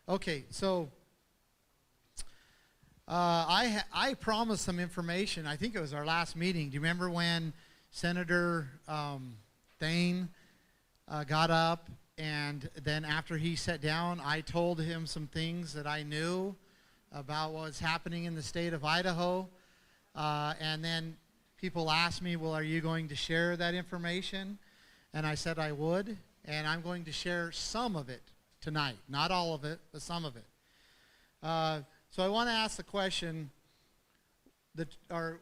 Okay, so I promised some information. I think it was our last meeting. Do you remember when Senator Thane got up, and then after he sat down, I told him some things that I knew about what was happening in the state of Idaho, and then people asked me, well, are you going to share that information? And I said I would, and I'm going to share some of it tonight. Not all of it, but some of it. So I want to ask the question, I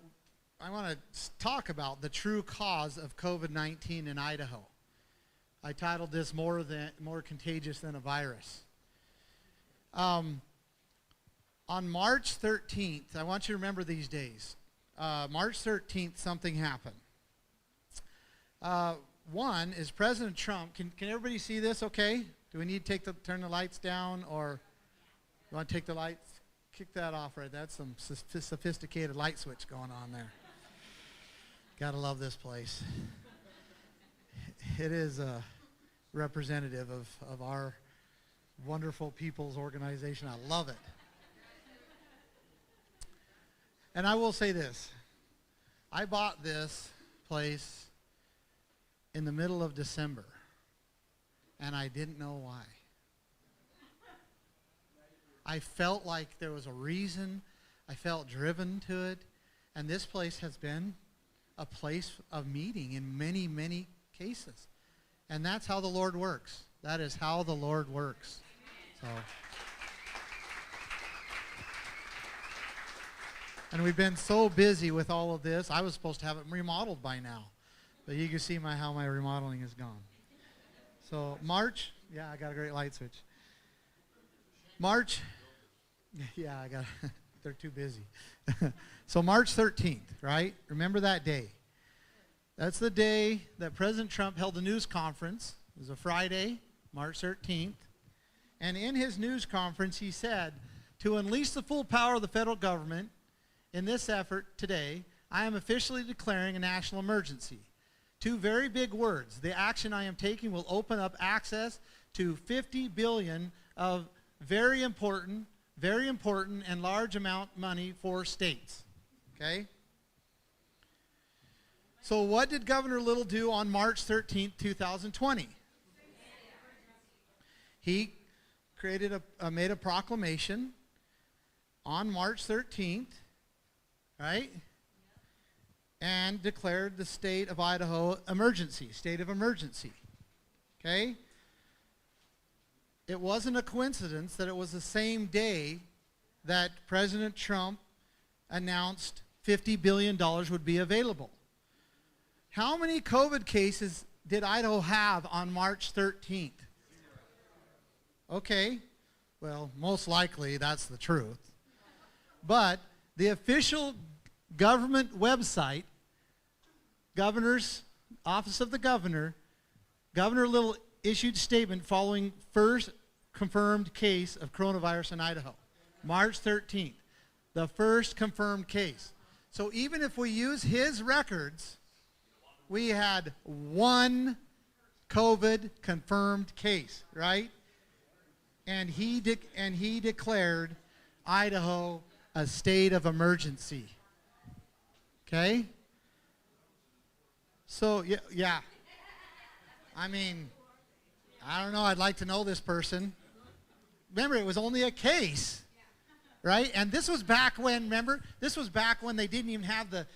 want to talk about the true cause of COVID-19 in Idaho. I titled this more contagious than a virus. On March 13th, I want you to remember these days. March 13th, something happened. One is President Trump. Can everybody see this okay? Do we need to turn the lights down, or you want to take the lights? Kick that off right. That's some sophisticated light switch going on there. Gotta love this place. It is representative of our wonderful people's organization. I love it. And I will say this. I bought this place in the middle of December, and I didn't know why. I felt like there was a reason. I felt driven to it. And this place has been a place of meeting in many, many cases. And that's how the Lord works. That is how the Lord works. So, and we've been so busy with all of this. I was supposed to have it remodeled by now. But you can see how my remodeling has gone. So March, yeah, I got a great light switch. March, yeah, they're too busy. So March 13th, right? Remember that day. That's the day that President Trump held a news conference. It was a Friday, March 13th. And in his news conference, he said, to unleash the full power of the federal government in this effort today, I am officially declaring a national emergency. Two very big words. The action I am taking will open up access to $50 billion of very important and large amount money for states. Okay? So what did Governor Little do on March 13th, 2020? He made a proclamation on March 13th, right? And declared the state of Idaho state of emergency. Okay? It wasn't a coincidence that it was the same day that President Trump announced $50 billion would be available. How many COVID cases did Idaho have on March 13th? Okay, well, most likely that's the truth. But the official government website, Governor's Office of the Governor, Governor Little issued statement following first confirmed case of coronavirus in Idaho. March 13th, the first confirmed case. So even if we use his records, we had one COVID confirmed case, right? And he declared Idaho a state of emergency. Okay? So, yeah. I mean, I don't know. I'd like to know this person. Remember, it was only a case, right? And this was back when, remember? This was back when they didn't even have the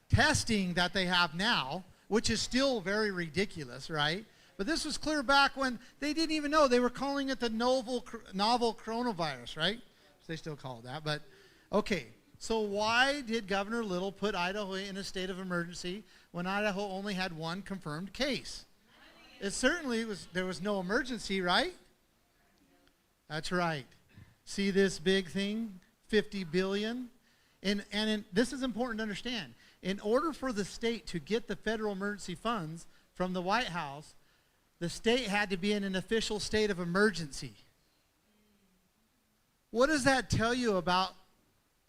testing that they have now, which is still very ridiculous, right? But this was clear back when they didn't even know. They were calling it the novel coronavirus, right? They still call it that. But, okay. So why did Governor Little put Idaho in a state of emergency when Idaho only had one confirmed case? It certainly there was no emergency, right? That's right. See this big thing, $50 billion? This is important to understand. In order for the state to get the federal emergency funds from the White House, the state had to be in an official state of emergency. What does that tell you about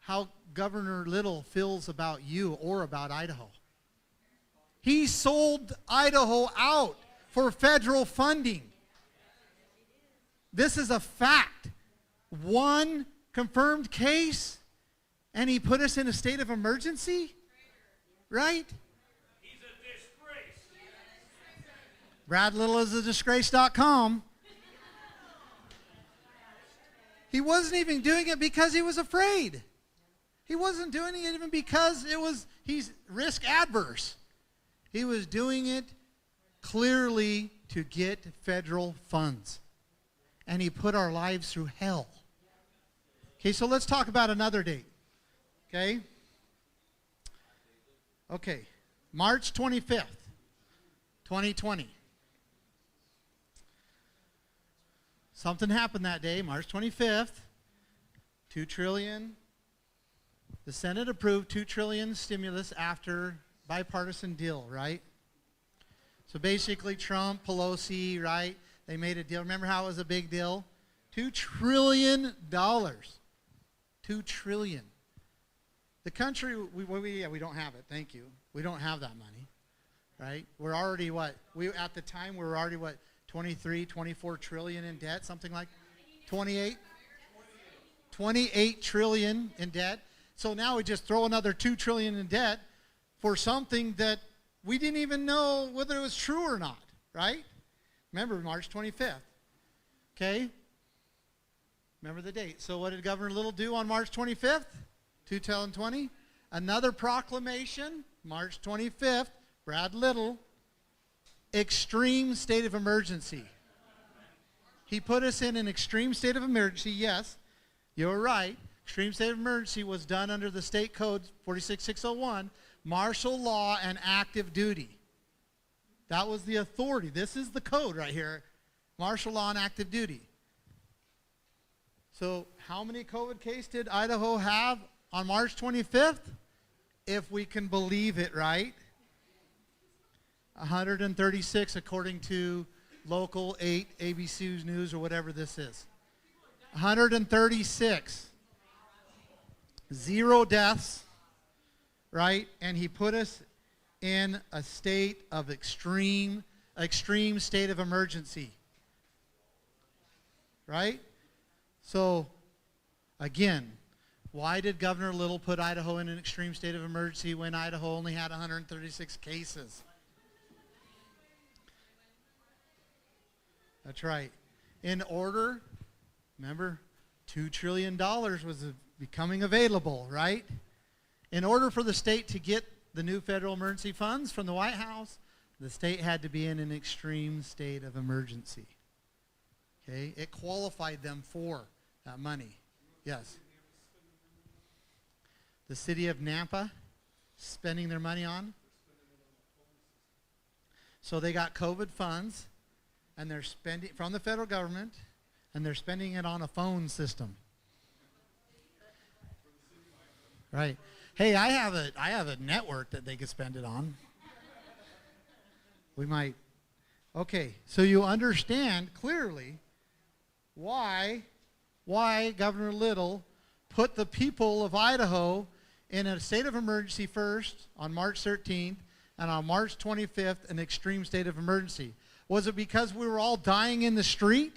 how Governor Little feels about you or about Idaho? He sold Idaho out for federal funding. This is a fact. One confirmed case, and he put us in a state of emergency? Right? He's a disgrace. Brad Little is a disgrace.com. He wasn't even doing it because he was afraid. He wasn't doing it even because he's risk adverse. He was doing it clearly to get federal funds. And he put our lives through hell. Okay, so let's talk about another date. Okay? Okay, March 25th, 2020. Something happened that day, March 25th. $2 trillion. The Senate approved $2 trillion stimulus after bipartisan deal, right? So basically Trump, Pelosi, right? They made a deal. Remember how it was a big deal? $2 trillion. $2 trillion. The country, we don't have it. Thank you. We don't have that money, right? We're already what? At the time, we were already what? 23, 24 trillion in debt, something like 28? 28 trillion in debt. So now we just throw another 2 trillion in debt for something that we didn't even know whether it was true or not, right? Remember, March 25th. Okay? Remember the date. So what did Governor Little do on March 25th, 2020? Another proclamation, March 25th, Brad Little, extreme state of emergency. He put us in an extreme state of emergency, yes, you're right. Extreme state of emergency was done under the state code 46601, martial law and active duty. That was the authority. This is the code right here, martial law and active duty. So how many COVID cases did Idaho have on March 25th? If we can believe it, right? 136 according to Local 8 ABC News or whatever this is. 136. 0 deaths, right? And he put us in a state of extreme state of emergency. Right? So, again, why did Governor Little put Idaho in an extreme state of emergency when Idaho only had 136 cases? That's right. In order, remember, $2 trillion was becoming available, right? In order for the state to get the new federal emergency funds from the White House, the state had to be in an extreme state of emergency. Okay? It qualified them for that money. Yes. The city of Nampa spending their money on. So they got COVID funds, and they're spending from the federal government, and they're spending it on a phone system. Right. Hey, I have a network that they could spend it on. We might. Okay, so you understand clearly why Governor Little put the people of Idaho in a state of emergency first on March 13th and on March 25th an extreme state of emergency. Was it because we were all dying in the street?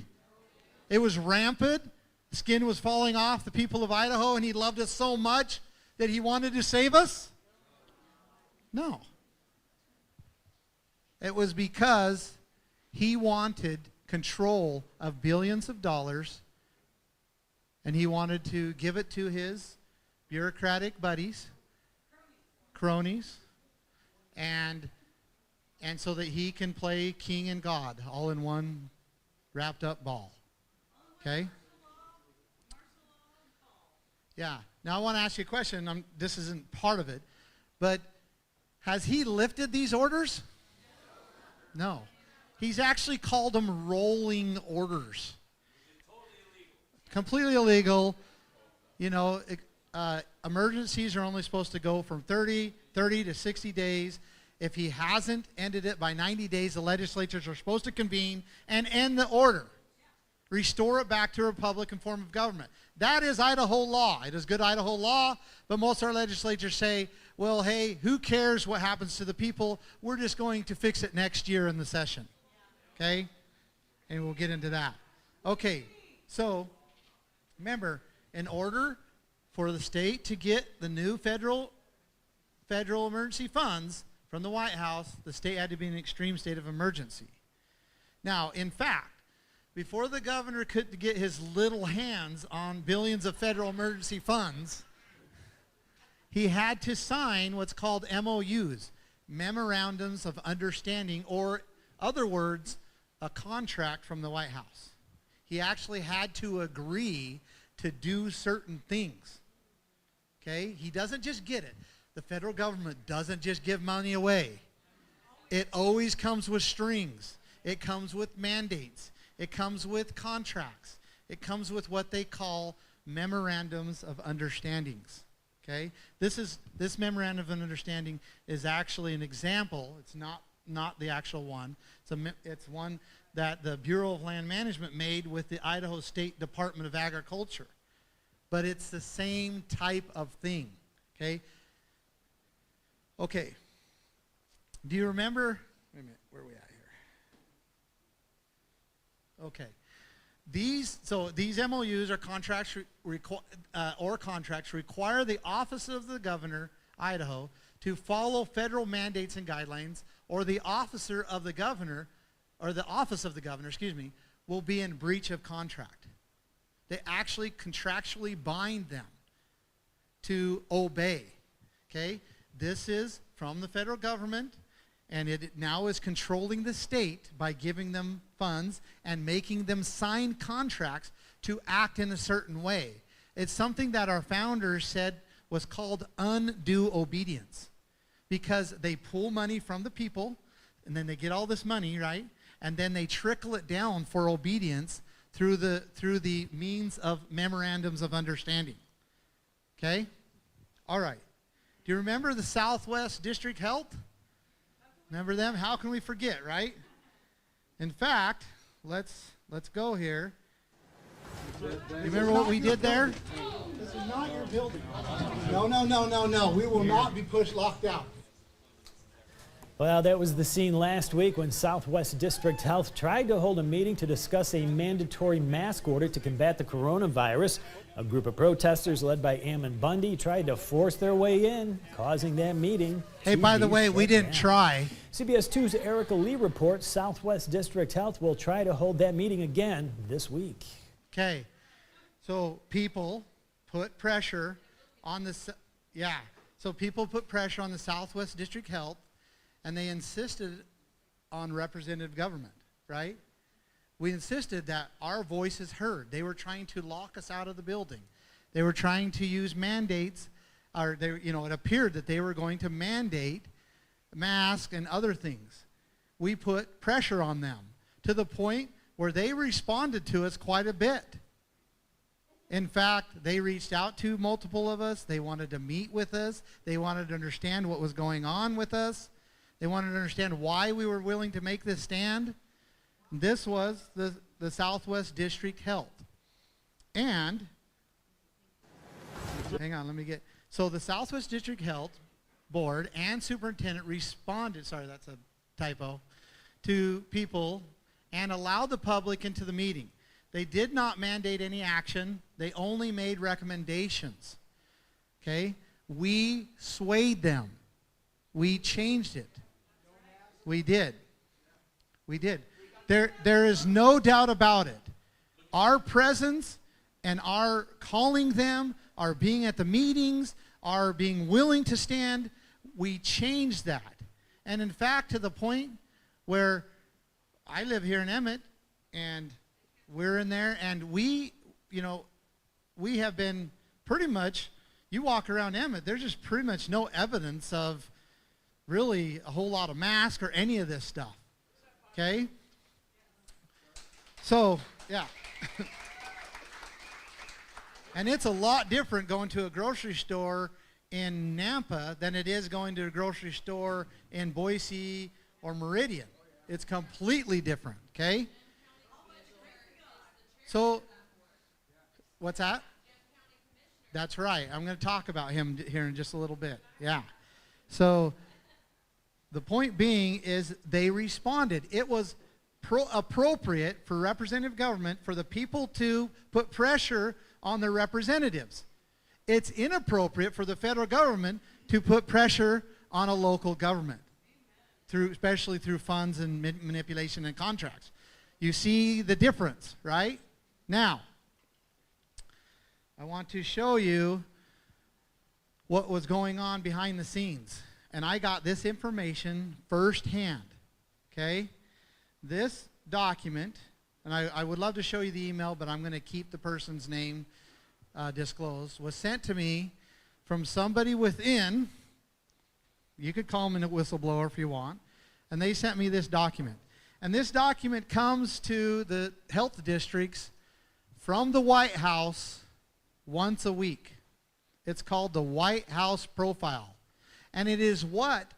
It was rampant. Skin was falling off the people of Idaho, and he loved us so much that he wanted to save us? No. It was because he wanted control of billions of dollars, and he wanted to give it to his bureaucratic buddies, cronies, and so that he can play king and God all in one wrapped up ball. Okay? Yeah. Now I want to ask you a question. This isn't part of it, but has he lifted these orders? No. He's actually called them rolling orders. Completely illegal. You know, emergencies are only supposed to go from 30 to 60 days. If he hasn't ended it by 90 days, the legislatures are supposed to convene and end the order. Restore it back to a Republican form of government. That is Idaho law. It is good Idaho law, but most of our legislatures say, well, hey, who cares what happens to the people? We're just going to fix it next year in the session. Okay? And we'll get into that. Okay, so remember, in order for the state to get the new federal emergency funds from the White House, the state had to be in an extreme state of emergency. Now, in fact, before the governor could get his little hands on billions of federal emergency funds, he had to sign what's called MOUs, Memorandums of Understanding, or other words, a contract from the White House. He actually had to agree to do certain things. Okay? He doesn't just get it. The federal government doesn't just give money away. It always comes with strings. It comes with mandates. It comes with contracts. It comes with what they call memorandums of understandings. Okay? This memorandum of understanding is actually an example. It's not the actual one. It's one that the Bureau of Land Management made with the Idaho State Department of Agriculture. But it's the same type of thing. Okay? Okay. Do you remember? Wait a minute. Where are we at here? Okay. These MOUs or contracts require the office of the governor, Idaho, to follow federal mandates and guidelines, or the officer of the governor, or the office of the governor, will be in breach of contract. They actually contractually bind them to obey. Okay? This is from the federal government, and it now is controlling the state by giving them funds and making them sign contracts to act in a certain way. It's something that our founders said was called undue obedience, because they pull money from the people, and then they get all this money, right? And then they trickle it down for obedience through the means of memorandums of understanding. Okay? All right. Do you remember the Southwest District Health? Remember them? How can we forget, right? In fact, let's go here. You remember what we did there? This is not your building. No. We will not be locked out. Well, that was the scene last week when Southwest District Health tried to hold a meeting to discuss a mandatory mask order to combat the coronavirus. A group of protesters led by Ammon Bundy tried to force their way in, causing that meeting. Hey, by the way, we didn't try. CBS 2's Erica Lee reports Southwest District Health will try to hold that meeting again this week. Okay, so people put pressure on the Southwest District Health, and they insisted on representative government, right? We insisted that our voice is heard. They were trying to lock us out of the building. They were trying to use mandates, it appeared that they were going to mandate masks and other things. We put pressure on them to the point where they responded to us quite a bit. In fact, they reached out to multiple of us. They wanted to meet with us. They wanted to understand what was going on with us. They wanted to understand why we were willing to make this stand. This was the Southwest District Health. And, hang on, so the Southwest District Health Board and Superintendent responded, sorry, that's a typo, to people and allowed the public into the meeting. They did not mandate any action. They only made recommendations. Okay? We swayed them. We changed it. We did. There is no doubt about it. Our presence and our calling them, our being at the meetings, our being willing to stand, we changed that. And in fact, to the point where I live here in Emmet, and we're in there, and we have been pretty much, you walk around Emmet, there's just pretty much no evidence of really a whole lot of masks or any of this stuff. Okay? So, yeah. And it's a lot different going to a grocery store in Nampa than it is going to a grocery store in Boise or Meridian. It's completely different, okay? So, what's that? That's right. I'm going to talk about him here in just a little bit. Yeah. So, the point being is they responded. It was appropriate for representative government for the people to put pressure on their representatives. It's inappropriate for the federal government to put pressure on a local government, especially through funds and manipulation and contracts. You see the difference, right? Now, I want to show you what was going on behind the scenes. And I got this information firsthand, okay? This document, and I would love to show you the email, but I'm going to keep the person's name disclosed, was sent to me from somebody within. You could call him a whistleblower if you want. And they sent me this document. And this document comes to the health districts from the White House once a week. It's called the White House Profile. And it is what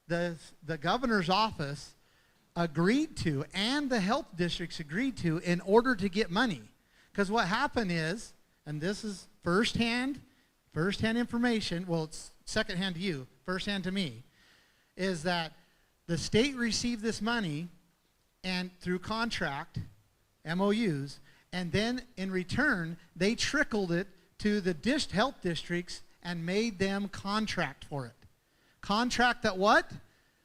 the governor's office agreed to and the health districts agreed to in order to get money. Because what happened is, and this is firsthand information, well, it's secondhand to you, firsthand to me, is that the state received this money and through contract, MOUs, and then in return, they trickled it to the health districts and made them contract for it. Contract that what?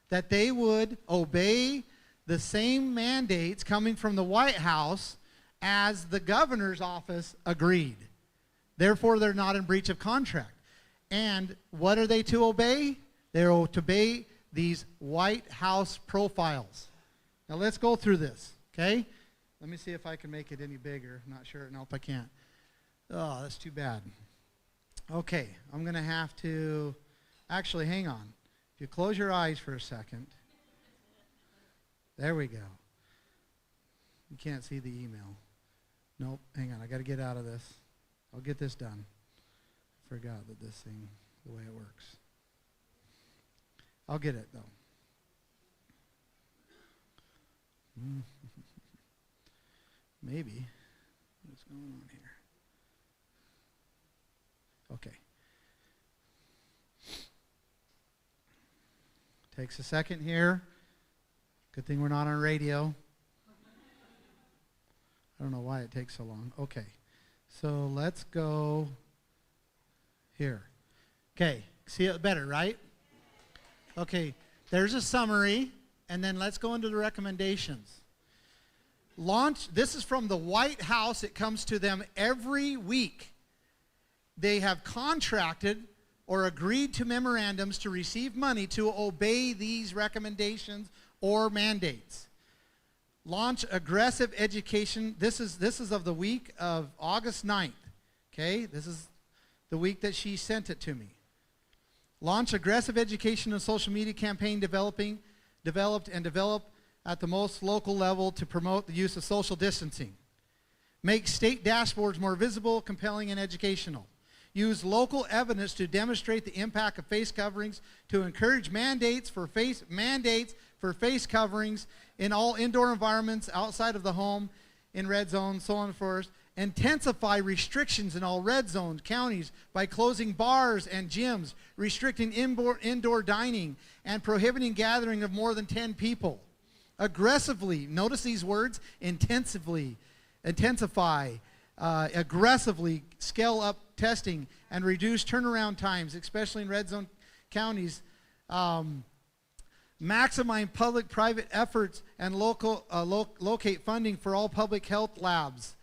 That they would obey the same mandates coming from the White House as the governor's office agreed. Therefore, they're not in breach of contract. And what are they to obey? They're to obey these White House profiles. Now let's go through this, okay? Let me see if I can make it any bigger. I'm not sure. Nope, I can't. Oh, that's too bad. Okay, I'm going to have to... Actually, hang on. If you close your eyes for a second. There we go. You can't see the email. Nope, hang on. I got to get out of this. I'll get this done. I forgot that this thing, the way it works. I'll get it, though. Maybe. What's going on here? Okay. Takes a second here. Good thing we're not on radio. I don't know why it takes so long. Okay. So let's go here. Okay. See it better, right? Okay. There's a summary, and then let's go into the recommendations. This is from the White House. It comes to them every week. They have contracted or agreed to memorandums to receive money to obey these recommendations or mandates. Launch aggressive education. This is of the week of August 9th. Okay, this is the week that she sent it to me. Launch aggressive education and social media campaign developed at the most local level to promote the use of social distancing. Make state dashboards more visible, compelling, and educational. Use local evidence to demonstrate the impact of face coverings to encourage mandates for face coverings in all indoor environments outside of the home, in red zones, so on and so forth. Intensify restrictions in all red zone counties by closing bars and gyms, restricting indoor dining, and prohibiting gathering of more than 10 people. Aggressively, notice these words, intensify, aggressively scale up testing and reduce turnaround times, especially in red zone counties. Maximize public-private efforts and locate funding for all public health labs.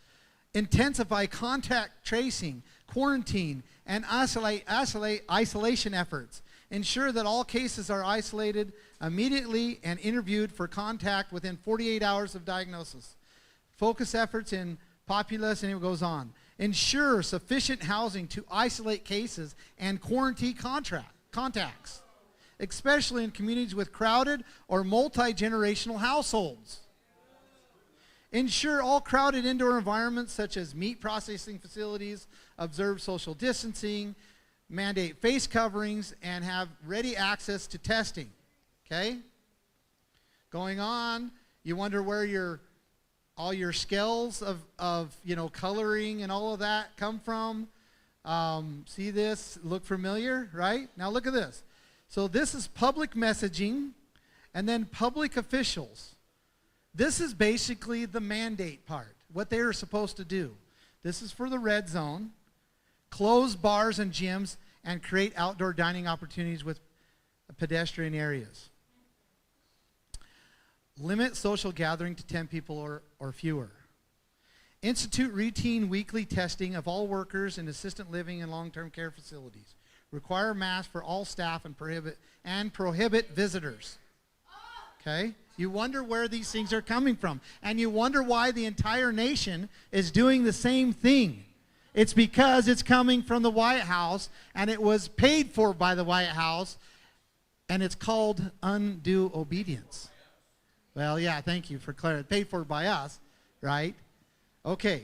Intensify contact tracing, quarantine, and isolation efforts. Ensure that all cases are isolated immediately and interviewed for contact within 48 hours of diagnosis. Focus efforts in populace, and it goes on. Ensure sufficient housing to isolate cases and quarantine contacts, especially in communities with crowded or multi-generational households. Ensure all crowded indoor environments such as meat processing facilities observe social distancing, mandate face coverings, and have ready access to testing. Okay? Going on, you wonder where all your skills of coloring and all of that come from. See this? Look familiar, right? Now look at this. So this is public messaging, and then public officials. This is basically the mandate part, what they are supposed to do. This is for the red zone. Close bars and gyms and create outdoor dining opportunities with pedestrian areas. Limit social gathering to 10 people or fewer. Institute routine weekly testing of all workers in assisted living and long-term care facilities. Require masks for all staff and prohibit visitors. Okay? You wonder where these things are coming from. And you wonder why the entire nation is doing the same thing. It's because it's coming from the White House, and it was paid for by the White House, and it's called undue obedience. Well, yeah, thank you for clarity. Paid for by us, right? Okay.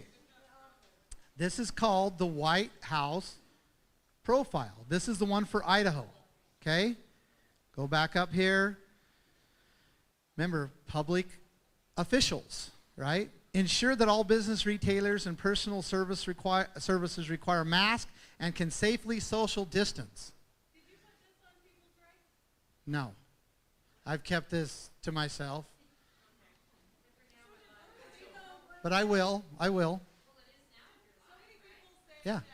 This is called the White House profile. This is the one for Idaho. Okay? Go back up here. Remember, public officials, right? Ensure that all business retailers and personal services require masks and can safely social distance. Did you put this on people's rights? No. I've kept this to myself. But I will. I will. So many people say Yeah. that,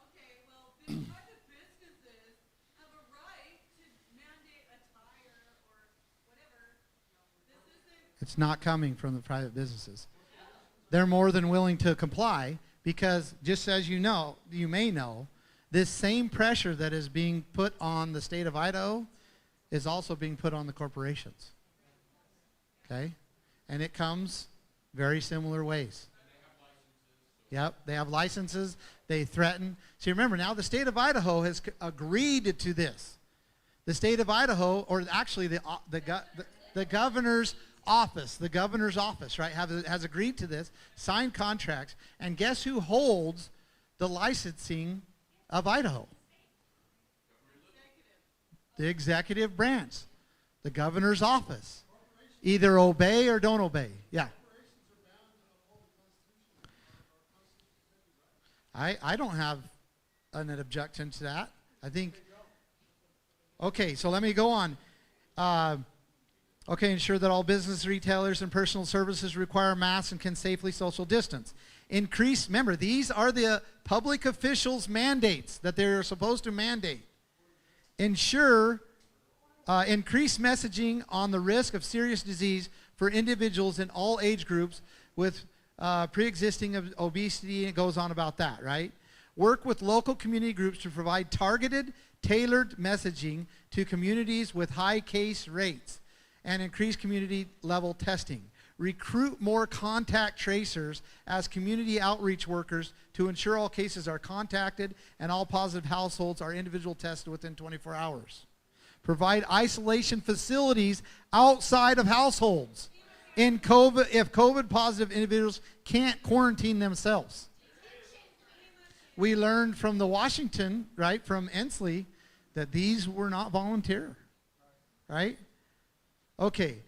okay, well, big private businesses have a right to mandate a tire or whatever. This isn't. It's not coming from the private businesses. They're more than willing to comply because, just as you know, you may know, this same pressure that is being put on the state of Idaho is also being put on the corporations. Okay? And it comes very similar ways. Yep, they have licenses. They threaten. See, remember now the state of Idaho has agreed to this. The state of Idaho, or actually the governor's office, right, has agreed to this, signed contracts, and guess who holds the licensing of Idaho? The executive branch, the governor's office. Either obey or don't obey. Yeah. I don't have an objection to that. I think, okay, so let me go on. Okay, ensure that all business retailers and personal services require masks and can safely social distance. Increase, remember, these are the public officials' mandates that they're supposed to mandate. Ensure, increase messaging on the risk of serious disease for individuals in all age groups with pre-existing obesity, and it goes on about that, right? Work with local community groups to provide targeted, tailored messaging to communities with high case rates and increase community level testing. Recruit more contact tracers as community outreach workers to ensure all cases are contacted and all positive households are individual tested within 24 hours. Provide isolation facilities outside of households in COVID, if COVID positive individuals can't quarantine themselves. We learned from the Washington, right, from Ensley, that these were not volunteer, right? Okay,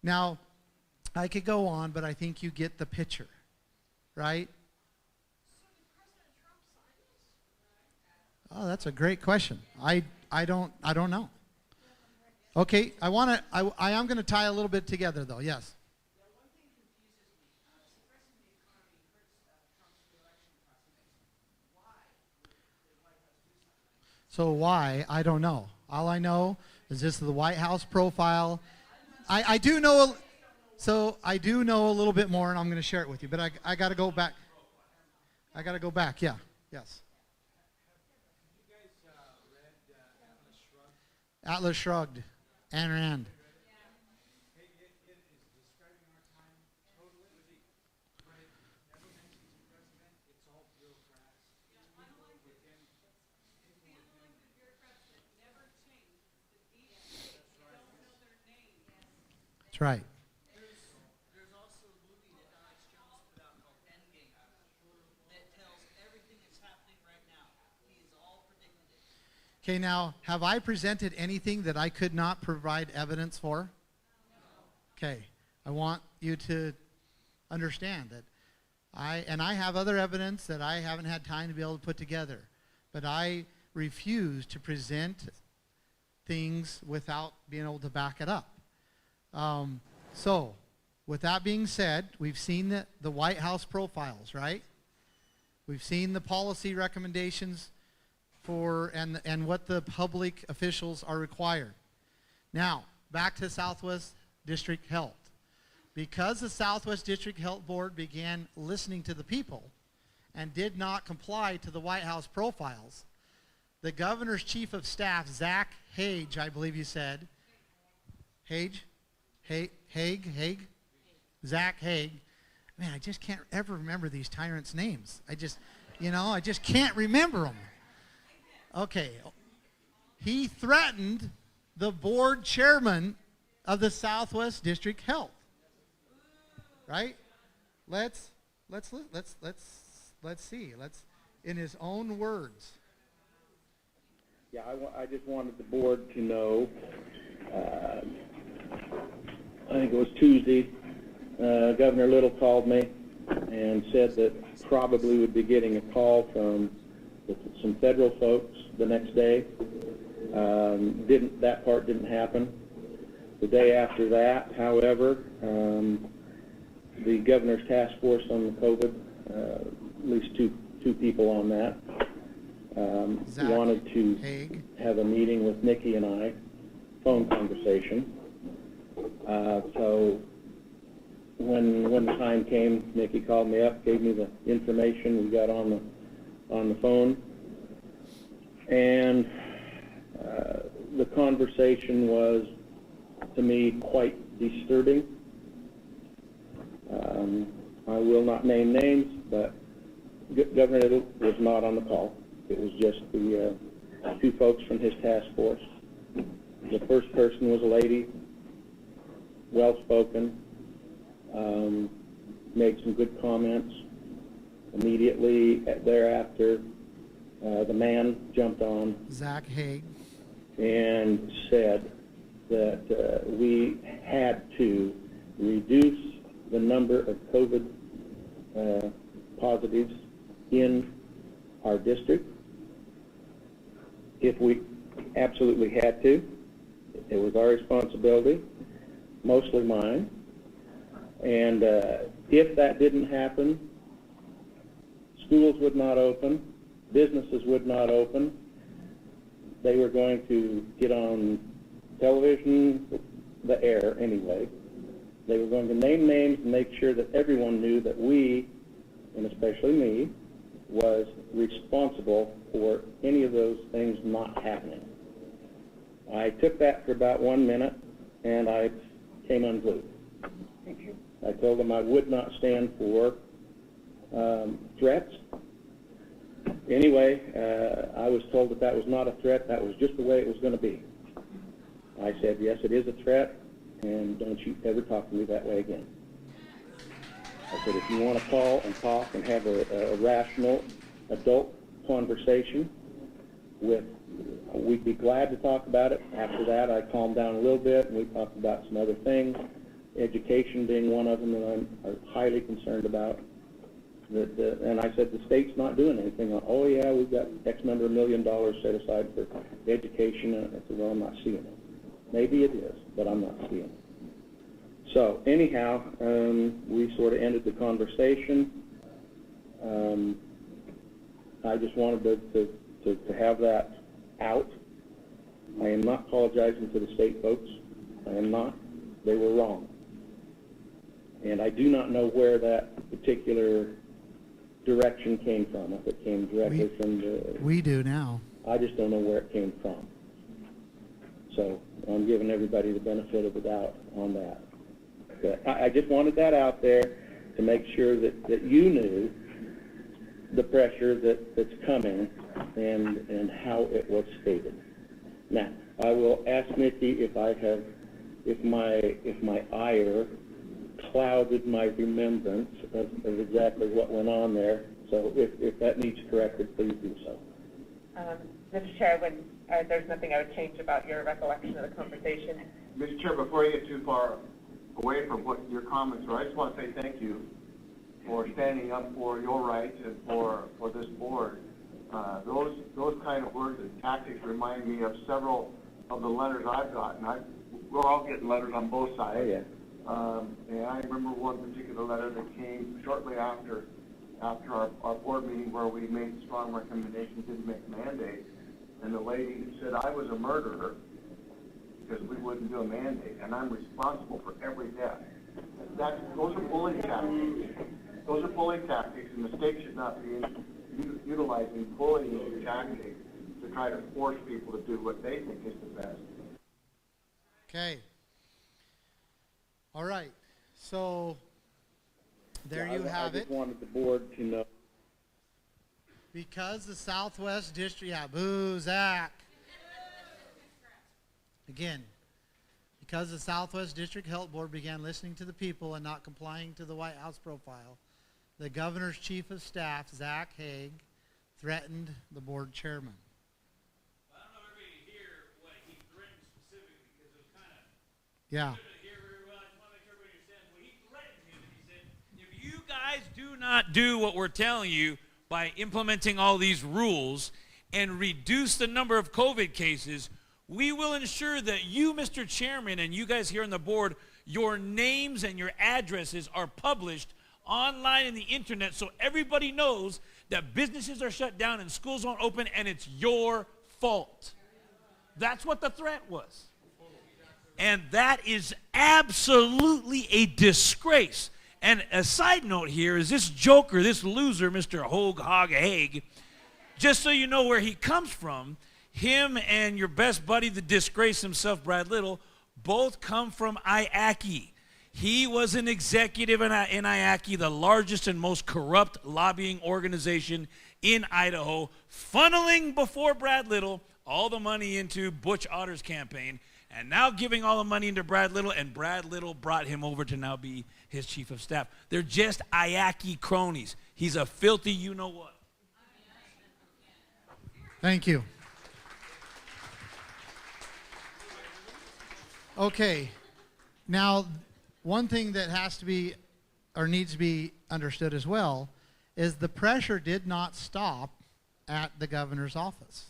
now I could go on, but I think you get the picture, right? Oh, that's a great question. I don't know. Okay, I am going to tie a little bit together though. Yes. So why? I don't know. All I know is this is the White House profile. I do know, so I do know a little bit more, and I'm going to share it with you. But I got to go back. I got to go back. Yeah. Yes. You guys read Atlas Shrugged? Atlas Shrugged. Ayn Rand. It is describing our time totally. But it never mentions the president. It's all bureaucrats. I don't like it. See, I don't like the bureaucrats that never change. The details, don't know their names. That's right. There's also a movie that Alex Jones put out called Endgame that tells everything that's happening right now. He's all predicted it. Okay, now, have I presented anything that I could not provide evidence for? Okay, I want you to understand that I have other evidence that I haven't had time to be able to put together, but I refuse to present things without being able to back it up. So, with that being said, we've seen the White House profiles, right? We've seen the policy recommendations and what the public officials are required. Now, back to Southwest District Health. Because the Southwest District Health Board began listening to the people and did not comply to the White House profiles, the governor's chief of staff, Zach Hage, I believe you said, Zach Hague. Man, I just can't ever remember these tyrants' names. I just can't remember them. Okay. He threatened the board chairman of the Southwest District Health. Right? Let's see. In his own words. Yeah, I just wanted the board to know, I think it was Tuesday, Governor Little called me and said that probably would be getting a call from some federal folks the next day. That part didn't happen. The day after that, however, the governor's task force on the COVID, at least two people on that, wanted to have a meeting with Nikki and I, phone conversation. So when the time came, Nikki called me up, gave me the information. We got on the phone, and the conversation was, to me, quite disturbing. I will not name names, but Governor Little was not on the call. It was just the two folks from his task force. The first person was a lady, well-spoken, made some good comments. Immediately thereafter, the man jumped on, Zach Hague, and said that we had to reduce the number of COVID positives in our district if we absolutely had to. It was our responsibility, mostly mine, and if that didn't happen, schools would not open, businesses would not open. They were going to get on television, the air anyway. They were going to name names and make sure that everyone knew that we, and especially me, was responsible for any of those things not happening. I took that for about 1 minute, and I came unglued. I told them I would not stand for threats. Anyway, I was told that that was not a threat, that was just the way it was going to be. I said, yes, it is a threat, and don't you ever talk to me that way again. I said, if you want to call and talk and have a rational adult conversation we'd be glad to talk about it. After that, I calmed down a little bit, and we talked about some other things, education being one of them that I'm highly concerned about. And I said, the state's not doing anything. Oh, yeah, we've got X number of $1 million set aside for education. And I said, well, I'm not seeing it. Maybe it is, but I'm not seeing it. So anyhow, we sort of ended the conversation. I just wanted to have that out. I am not apologizing to the state folks. I am not. They were wrong. And I do not know where that particular direction came from, if it came directly from the... We do now. I just don't know where it came from. So I'm giving everybody the benefit of the doubt on that. But I just wanted that out there to make sure that you knew the pressure that's coming and how it was stated. Now, I will ask Nikki if my ire clouded my remembrance of exactly what went on there. So if that needs corrected, please do so. Mr. Chair, there's nothing I would change about your recollection of the conversation. Mr. Chair, before you get too far away from what your comments are, I just want to say thank you for standing up for your rights and for this board. Those kind of words and tactics remind me of several of the letters I've gotten. We're all getting letters on both sides. Oh, yeah. And I remember one particular letter that came shortly after our board meeting where we made strong recommendations, didn't make mandates. And the lady said I was a murderer because we wouldn't do a mandate, and I'm responsible for every death. Those are bullying tactics. Those are bullying tactics, and the state should not be utilizing bullying tactics to try to force people to do what they think is the best. Okay. All right. So there you have I it. just wanted the board to know. Because the Southwest District, yeah, boo, Zach. Again, because the Southwest District Health Board began listening to the people and not complying to the White House profile, the governor's chief of staff, Zach Hague, threatened the board chairman. I don't know everybody hear what he threatened specifically because it was kind of Yeah. hear very well. I just want to make sure everybody understands what he threatened him. And he said, if you guys do not do what we're telling you by implementing all these rules and reduce the number of COVID cases, we will ensure that you, Mr. Chairman, and you guys here on the board, your names and your addresses are published online in the internet so everybody knows that businesses are shut down and schools aren't open and it's your fault. That's what the threat was. And that is absolutely a disgrace. And a side note here is this joker, this loser, Mr. Hague, just so you know where he comes from, him and your best buddy, the disgrace himself, Brad Little, both come from IACI. He was an executive in IACI, the largest and most corrupt lobbying organization in Idaho, funneling before Brad Little all the money into Butch Otter's campaign, and now giving all the money into Brad Little, and Brad Little brought him over to now be his chief of staff. They're just IACI cronies. He's a filthy you-know-what. Thank you. Okay, now one thing that has to be or needs to be understood as well is the pressure did not stop at the governor's office.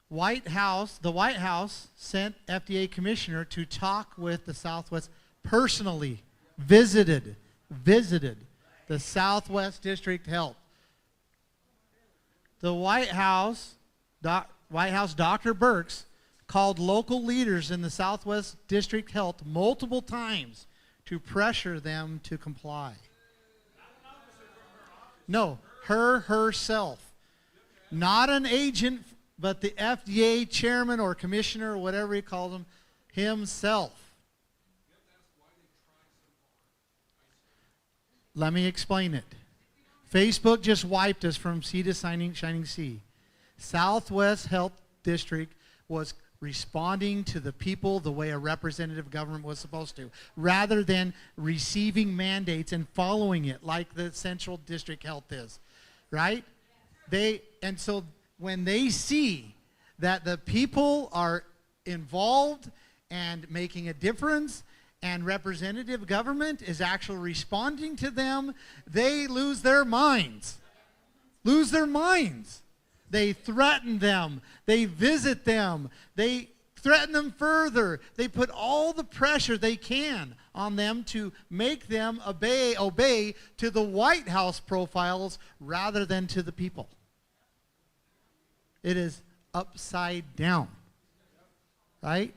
The White House sent FDA commissioner to talk with the Southwest, personally visited the Southwest District Health. The White House Dr. Birx called local leaders in the Southwest District Health multiple times to pressure them to comply. No, herself. Not an agent, but the FDA chairman or commissioner or whatever he calls him, himself. Let me explain it. Facebook just wiped us from sea to shining sea. Southwest Health District was responding to the people the way a representative government was supposed to, rather than receiving mandates and following it like the Central District Health is, right? And so when they see that the people are involved and making a difference and representative government is actually responding to them, they lose their minds. Lose their minds. They threaten them. They visit them. They threaten them further. They put all the pressure they can on them to make them obey to the White House profiles rather than to the people. It is upside down. Right?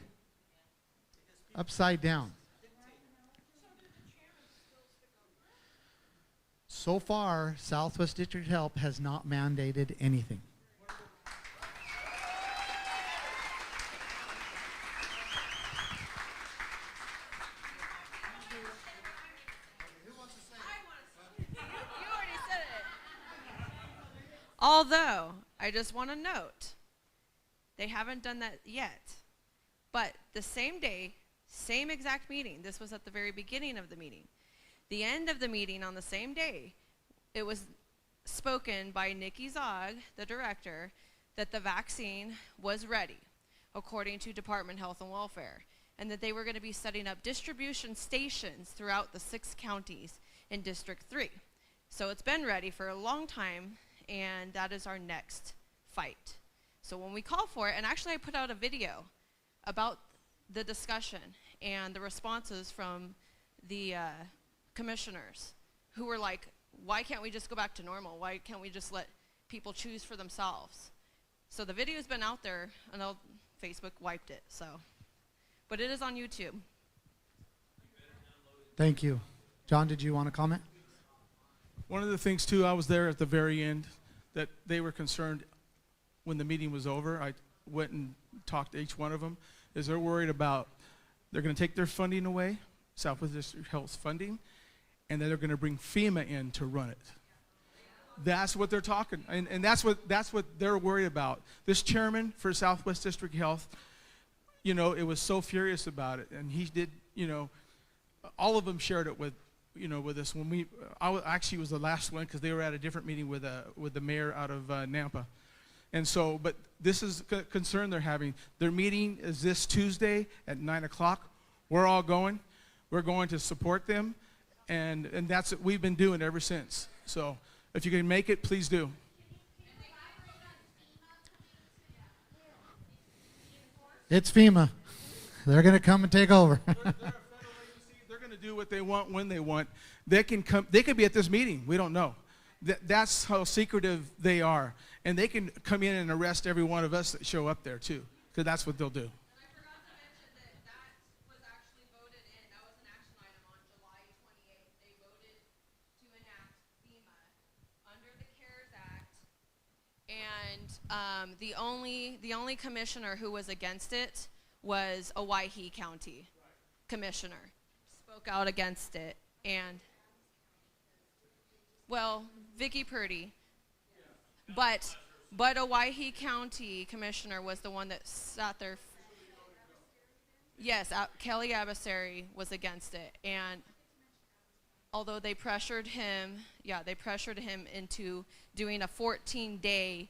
Upside down. So far, Southwest District Health has not mandated anything. Although, I just want to note, they haven't done that yet. But the same day, same exact meeting, this was at the very beginning of the meeting. The end of the meeting on the same day, it was spoken by Nikki Zog, the director, that the vaccine was ready, according to Department of Health and Welfare, and that they were going to be setting up distribution stations throughout the 6 counties in District 3. So it's been ready for a long time, and that is our next fight. So when we call for it, and actually I put out a video about the discussion, and the responses from the commissioners who were like, why can't we just go back to normal? Why can't we just let people choose for themselves? So the video's been out there, and Facebook wiped it, so. But it is on YouTube. Thank you. John, did you want to comment? One of the things, too, I was there at the very end, that they were concerned when the meeting was over. I went and talked to each one of them, is they're worried about they're going to take their funding away, Southwest District Health funding, and then they're going to bring FEMA in to run it. That's what they're talking, and that's what they're worried about. This chairman for Southwest District Health, you know, it was so furious about it, and he did, you know, all of them shared it with, you know, with us. When actually was the last one because they were at a different meeting with the mayor out of Nampa, and so, but this is a concern they're having. Their meeting is this Tuesday at 9 o'clock. We're all going. We're going to support them, and that's what we've been doing ever since. So if you can make it, please do. It's FEMA. They're going to come and take over. They're a federal agency. They're going to do what they want when they want. They can come. They could be at this meeting. We don't know. That's how secretive they are. And they can come in and arrest every one of us that show up there too, because that's what they'll do. And I forgot to mention that was actually voted in. That was an action item on July 28th. They voted to enact FEMA under the CARES Act, and the only commissioner who was against it was a Owyhee County commissioner. Spoke out against it, and well, Vicky Purdy. But a Owyhee County commissioner was the one that sat there. Yes, Kelly Abasari was against it, and although they pressured him, into doing a 14-day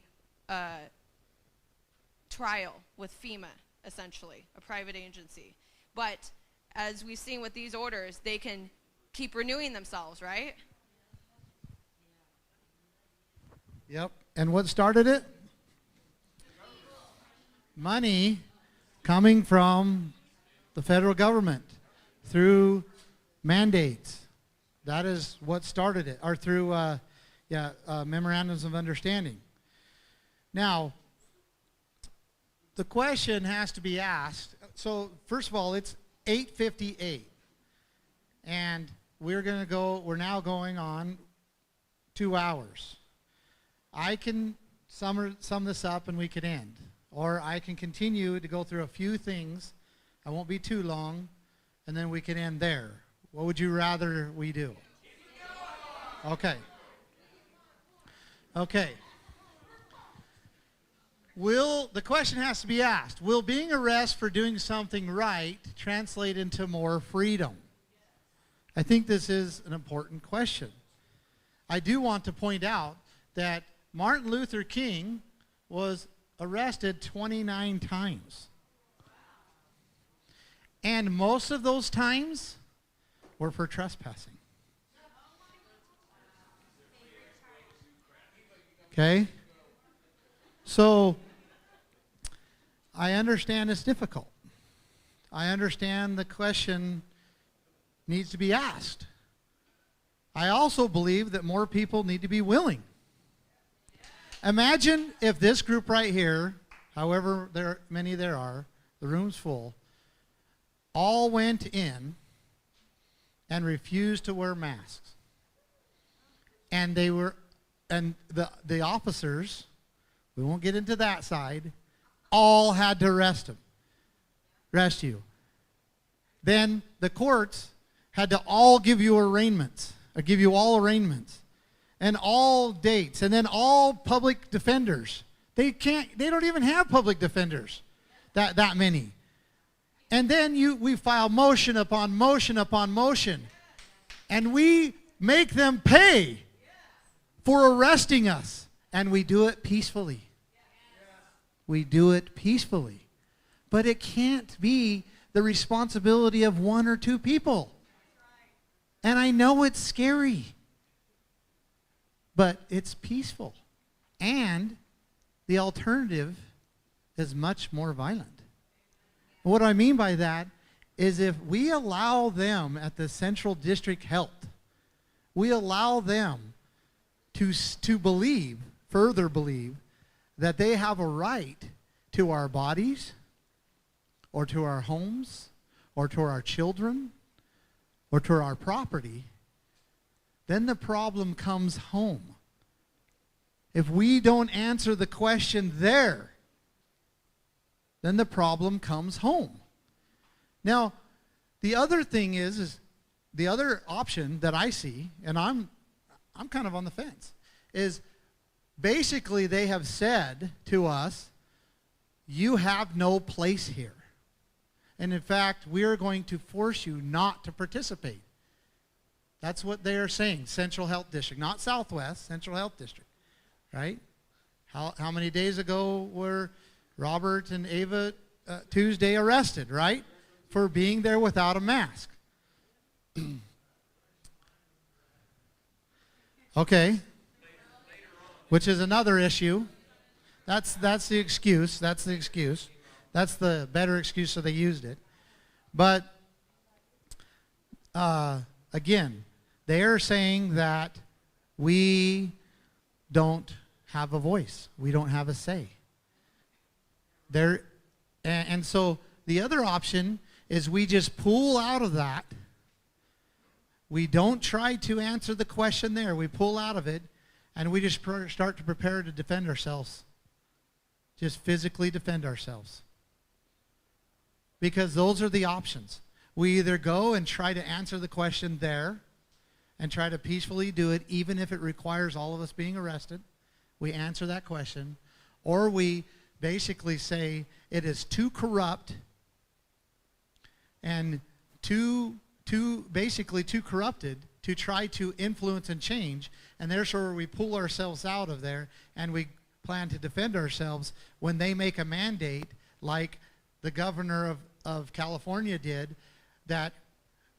trial with FEMA, essentially, a private agency. But as we've seen with these orders, they can keep renewing themselves, right? Yep. And what started it? Money coming from the federal government through mandates. That is what started it, or through memorandums of understanding. Now, the question has to be asked. So first of all, it's 8:58, and we're now going on 2 hours. I can sum this up and we can end. Or I can continue to go through a few things. I won't be too long, and then we can end there. What would you rather we do? Okay. Okay. The question has to be asked, will being arrested for doing something right translate into more freedom? I think this is an important question. I do want to point out that Martin Luther King was arrested 29 times. And most of those times were for trespassing. Okay? So, I understand it's difficult. I understand the question needs to be asked. I also believe that more people need to be willing. Imagine if this group right here, however many there are, the room's full, all went in and refused to wear masks. And the officers, we won't get into that side, all had to arrest you. Then the courts had to all give you arraignments, or give you all arraignments. And all dates, and then all public defenders. They don't even have public defenders, that many. And then we file motion upon motion upon motion. And we make them pay for arresting us. And we do it peacefully. We do it peacefully. But it can't be the responsibility of one or two people. And I know it's scary. But it's peaceful. And the alternative is much more violent. What I mean by that is if we allow them at the Central District Health, we allow them to believe, further believe, that they have a right to our bodies, or to our homes, or to our children, or to our property, then the problem comes home. If we don't answer the question there, then the problem comes home. Now, the other thing is the other option that I see, and I'm kind of on the fence, is basically they have said to us, you have no place here. And in fact, we are going to force you not to participate. That's what they are saying, Central Health District, not Southwest, Central Health District, right? How many days ago were Robert and Ava Tuesday arrested, right? For being there without a mask. Okay. Which is another issue. That's the excuse. That's the excuse. That's the better excuse, so they used it. But again, they are saying that we don't have a voice. We don't have a say. And so the other option is we just pull out of that. We don't try to answer the question there. We pull out of it, and we just start to prepare to defend ourselves. Just physically defend ourselves. Because those are the options. We either go and try to answer the question there and try to peacefully do it, even if it requires all of us being arrested. We answer that question. Or we basically say it is too corrupt and basically too corrupted to try to influence and change, and therefore we pull ourselves out of there and we plan to defend ourselves when they make a mandate like the governor of California did that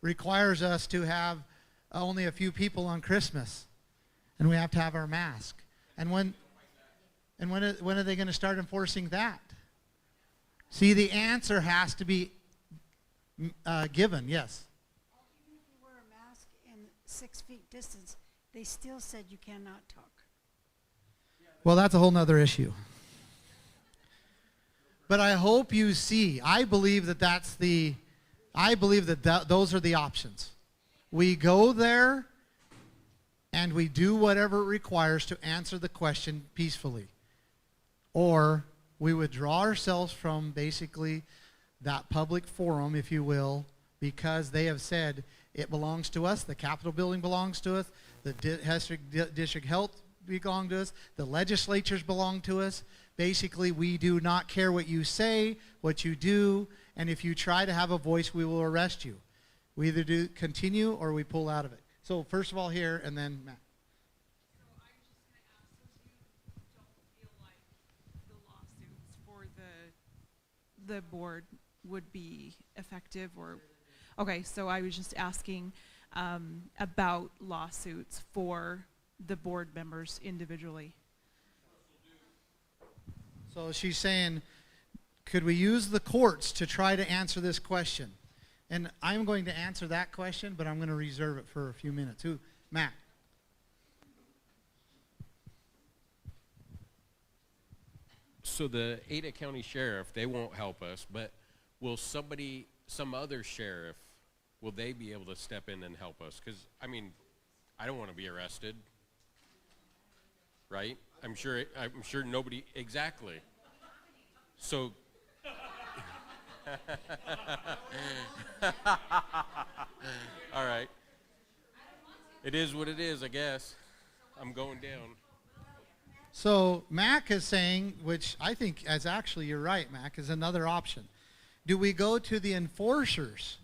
requires us to have only a few people on Christmas, and we have to have our mask. And when are they going to start enforcing that? See, the answer has to be given. Yes. Even if you wear a mask and 6 feet distance, they still said you cannot talk. Well, that's a whole nother issue. But I hope you see. I believe that those are the options. We go there and we do whatever it requires to answer the question peacefully. Or we withdraw ourselves from basically that public forum, if you will, because they have said it belongs to us, the Capitol building belongs to us, the district health belong to us, the legislatures belong to us. Basically, we do not care what you say, what you do, and if you try to have a voice, we will arrest you. We either do continue or we pull out of it. So first of all here, and then Matt. So I was just going to ask, so you don't feel like the lawsuits for the board would be effective, or? Okay, so I was just asking about lawsuits for the board members individually. So she's saying, could we use the courts to try to answer this question? And I'm going to answer that question, but I'm going to reserve it for a few minutes. Who? Matt. So the Ada County Sheriff, they won't help us, but will some other sheriff, will they be able to step in and help us? Because, I mean, I don't want to be arrested, right? I'm sure nobody, exactly. So, all right. It is what it is, I guess. I'm going down. So Mac is saying, which I think is actually, you're right, Mac, is another option. Do we go to the enforcers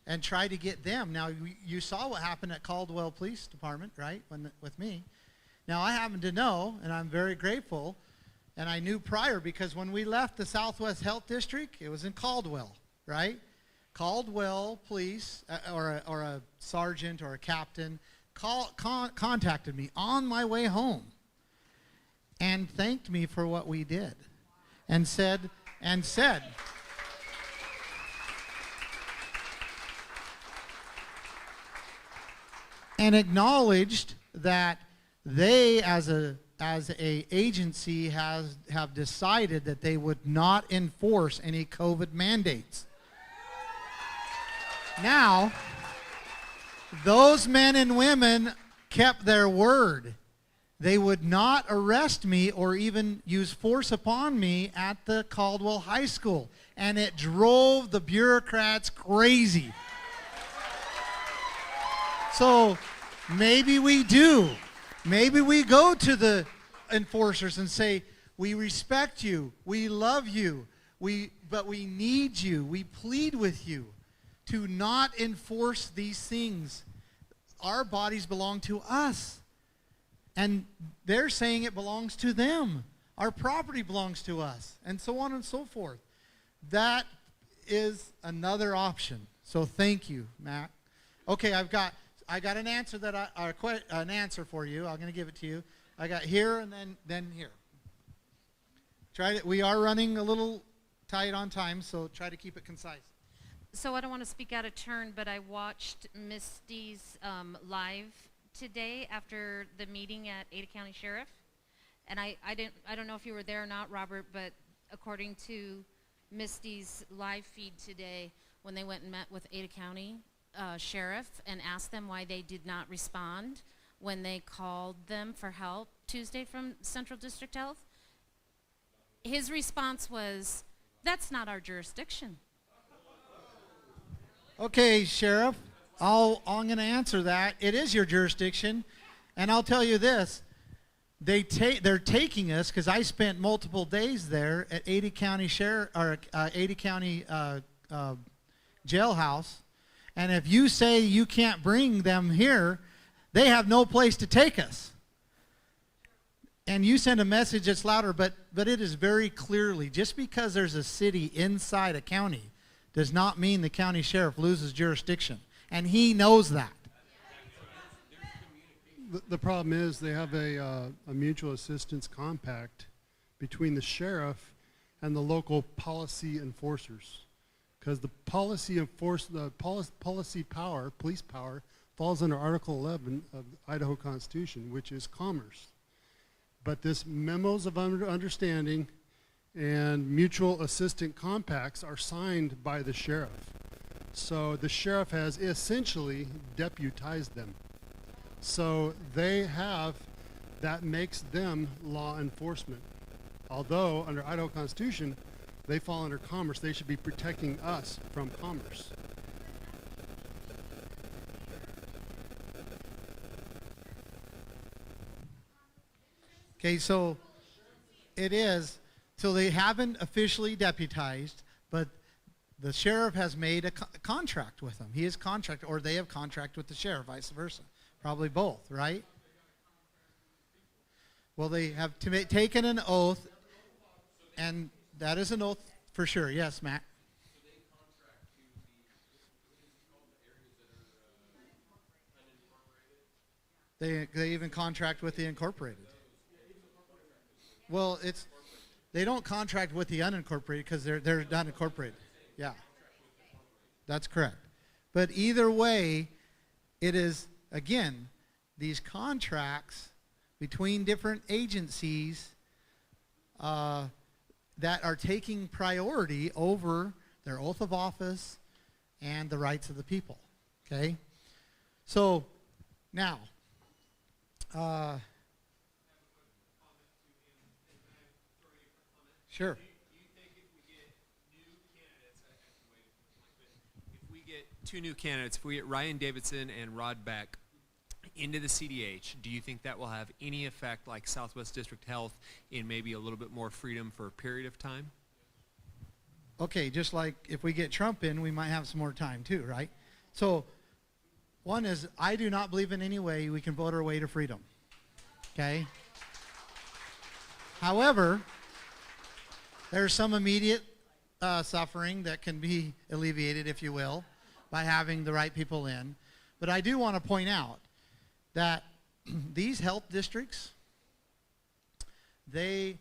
and try to get them? Now, you saw what happened at Caldwell Police Department, right, with me. Now, I happen to know, and I'm very grateful, and I knew prior, because when we left the Southwest Health District, it was in Caldwell, right? Caldwell Police, or a sergeant or a captain, contacted me on my way home and thanked me for what we did, and said, and acknowledged that they, as a agency, have decided that they would not enforce any COVID mandates. Now, those men and women kept their word. They would not arrest me or even use force upon me at the Caldwell High School. And it drove the bureaucrats crazy. So maybe we do. Maybe we go to the enforcers and say, we respect you, we love you, but we need you, we plead with you to not enforce these things. Our bodies belong to us. And they're saying it belongs to them. Our property belongs to us, and so on and so forth. That is another option. So thank you, Matt. Okay, I got an answer an answer for you. I'm going to give it to you. I got here and then here. We are running a little tight on time, so try to keep it concise. So I don't want to speak out of turn, but I watched Misty's live today after the meeting at Ada County Sheriff, and I don't know if you were there or not, Robert, but according to Misty's live feed today, when they went and met with Ada County Sheriff and asked them why they did not respond when they called them for help Tuesday from Central District Health, his response was, "That's not our jurisdiction." Okay, Sheriff, I'm going to answer that. It is your jurisdiction, and I'll tell you this. They're taking us, because I spent multiple days there at Ada County Ada County jailhouse, and if you say you can't bring them here, they have no place to take us. And you send a message that's louder, but it is very clearly, just because there's a city inside a county does not mean the county sheriff loses jurisdiction. And he knows that. The problem is they have a mutual assistance compact between the sheriff and the local policy enforcers, because the policy power, police power, falls under Article 11 of the Idaho Constitution, which is commerce. But this memos of understanding and mutual assistant compacts are signed by the sheriff. So the sheriff has essentially deputized them. So that makes them law enforcement. Although under Idaho Constitution, they fall under commerce, they should be protecting us from commerce. Okay, so it is. So they haven't officially deputized, but the sheriff has made a contract with them. He has contract, or they have contract with the sheriff, vice versa. Probably both, right? Well, they have taken an oath, and that is an oath for sure. Yes, Matt? They even contract with the incorporated. Well, they don't contract with the unincorporated because they're unincorporated. Yeah, that's correct. But either way, it is, again, these contracts between different agencies that are taking priority over their oath of office and the rights of the people. Okay? So, now, sure. If we get two new candidates, if we get Ryan Davidson and Rod Beck into the CDH, do you think that will have any effect like Southwest District Health in maybe a little bit more freedom for a period of time? Okay, just like if we get Trump in, we might have some more time too, right? So, one is, I do not believe in any way we can vote our way to freedom. Okay? However, there's some immediate suffering that can be alleviated, if you will, by having the right people in. But I do want to point out that these health districts, they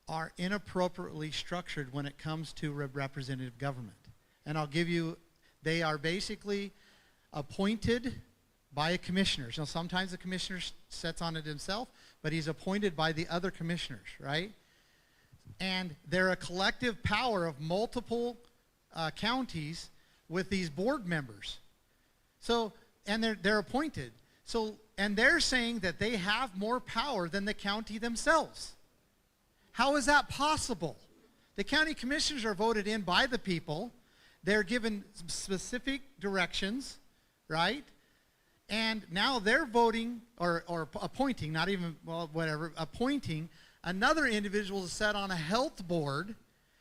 are inappropriately structured when it comes to representative government. And I'll give you, they are basically appointed by a commissioner. So sometimes the commissioner sets on it himself, but he's appointed by the other commissioners, right? And they're a collective power of multiple counties with these board members. So, and they're appointed. So, and they're saying that they have more power than the county themselves. How is that possible? The county commissioners are voted in by the people. They're given specific directions, right? And now they're voting or appointing, not even, well, whatever, appointing another individual to set on a health board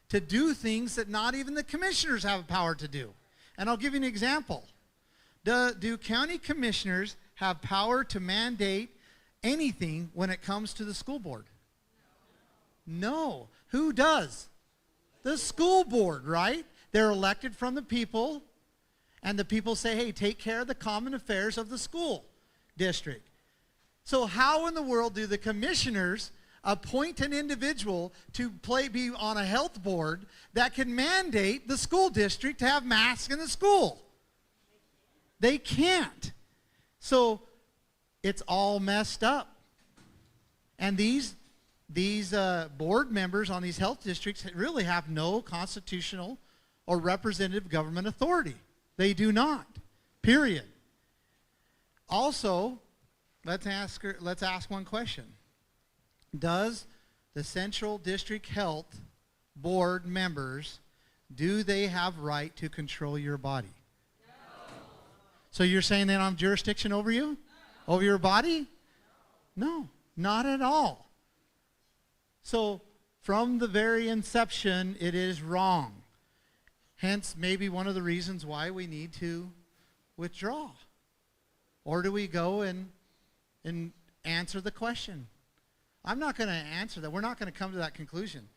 to do things that not even the commissioners have power to do. And I'll give you an example. Do county commissioners have power to mandate anything when it comes to the school board? No. Who does? The school board, right? They're elected from the people, and the people say, hey, take care of the common affairs of the school district. So how in the world do the commissioners appoint an individual to be on a health board that can mandate the school district to have masks in the school? They can't. So it's all messed up. And these board members on these health districts really have no constitutional or representative government authority. They do not, period. Also, let's ask one question. Does the Central District Health Board members, do they have right to control your body? No. So you're saying they don't have jurisdiction over you? No. Over your body? No, not at all. So from the very inception, it is wrong. Hence, maybe one of the reasons why we need to withdraw. Or do we go and answer the question? I'm not going to answer that. We're not going to come to that conclusion.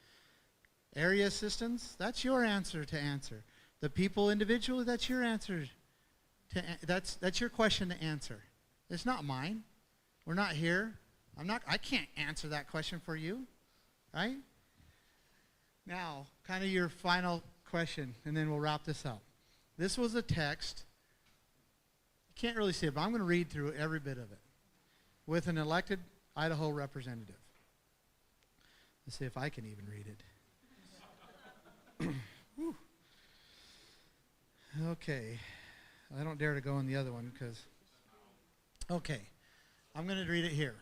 Area assistance, that's your answer to answer. The people individually, that's your answer. That's your question to answer. It's not mine. We're not here. I can't answer that question for you, right? Now, kind of your final question, and then we'll wrap this up. This was a text. You can't really see it, but I'm going to read through every bit of it with an elected Idaho representative. Let's see if I can even read it. Okay. I don't dare to go on the other one because... Okay. I'm going to read it here.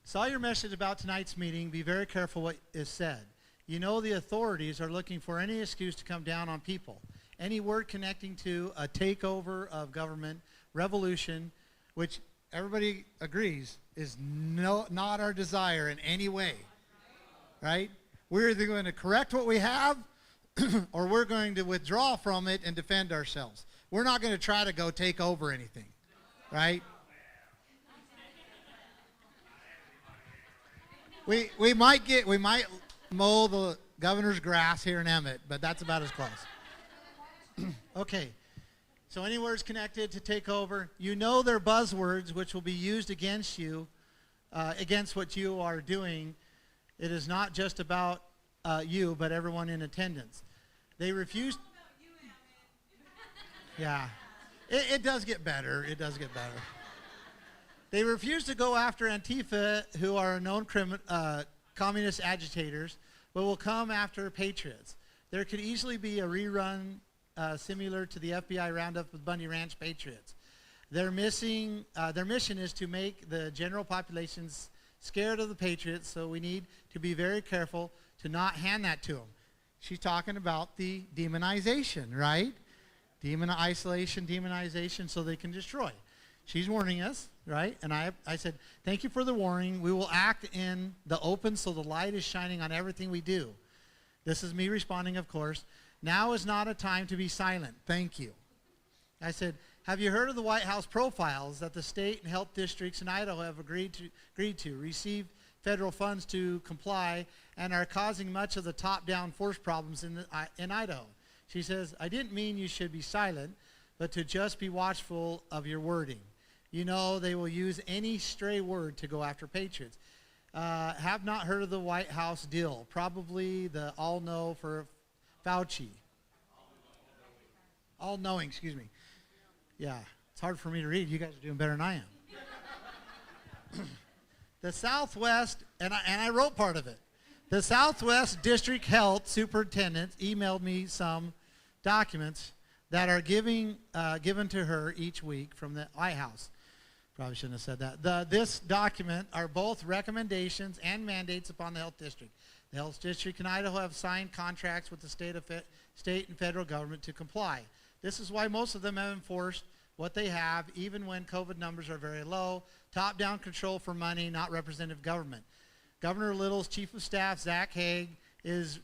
Saw your message about tonight's meeting. Be very careful what is said. You know the authorities are looking for any excuse to come down on people. Any word connecting to a takeover of government, revolution, which everybody agrees is not our desire in any way, right? We're either going to correct what we have or we're going to withdraw from it and defend ourselves. We're not going to try to go take over anything, right? We might mow the governor's grass here in Emmet, but that's about as close. Okay. So any words connected to take over, you know they're buzzwords which will be used against you, against what you are doing. It is not just about you, but everyone in attendance. They refuse. Yeah, it does get better. It does get better. They refuse to go after Antifa, who are known communist agitators, but will come after patriots. There could easily be a rerun similar to the FBI roundup of Bundy Ranch patriots. Their mission is to make the general populations scared of the patriots, so we need to be very careful to not hand that to them. She's talking about the demonization, right? Isolation, demonization, so they can destroy. She's warning us, right? And I said, thank you for the warning. We will act in the open so the light is shining on everything we do. This is me responding, of course. Now is not a time to be silent. Thank you. I said, have you heard of the White House profiles that the state and health districts in Idaho have agreed to receive federal funds to comply and are causing much of the top-down force problems in Idaho? She says, I didn't mean you should be silent, but to just be watchful of your wording. You know they will use any stray word to go after patriots. Have not heard of the White House deal. Probably the all-know for Fauci. All-knowing, excuse me. Yeah. It's hard for me to read. You guys are doing better than I am. The Southwest, and I wrote part of it. The Southwest District Health Superintendent emailed me some documents that are given to her each week from the White House. Probably shouldn't have said that. This document are both recommendations and mandates upon the health district. The health district in Idaho have signed contracts with the state and federal government to comply. This is why most of them have enforced what they have, even when COVID numbers are very low. Top-down control for money, not representative government. Governor Little's chief of staff, Zach Haig, is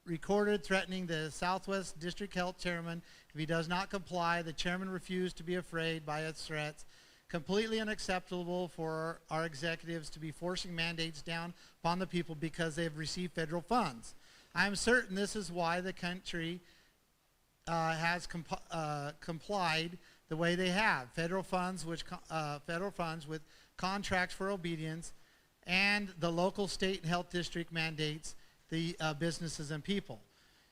recorded threatening the Southwest District Health Chairman if he does not comply. The chairman refused to be afraid by its threats. Completely unacceptable for our executives to be forcing mandates down upon the people because they have received federal funds. I am certain this is why the country has complied the way they have. Federal funds with contracts for obedience, and the local, state, and health district mandates the businesses and people.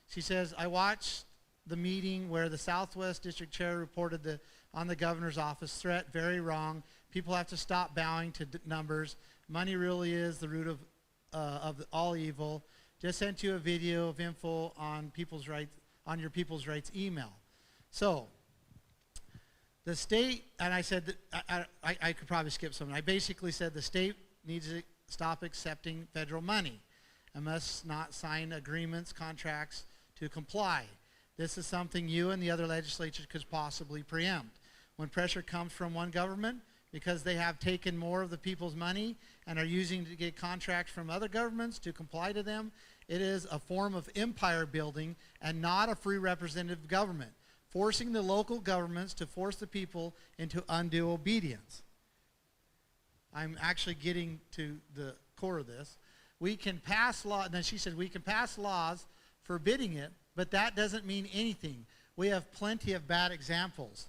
She says, I watched the meeting where the Southwest District Chair reported on the governor's office threat. Very wrong. People have to stop bowing to numbers. Money really is the root of all evil. Just sent you a video of info on people's rights, on your People's Rights email. So, the state, and I said that I could probably skip something. I basically said the state needs to stop accepting federal money and must not sign agreements, contracts to comply. This is something you and the other legislatures could possibly preempt. When pressure comes from one government, because they have taken more of the people's money and are using to get contracts from other governments to comply to them, it is a form of empire building and not a free representative government, forcing the local governments to force the people into undue obedience. I'm actually getting to the core of this. We can pass law, and then she said we can pass laws forbidding it, but that doesn't mean anything. We have plenty of bad examples.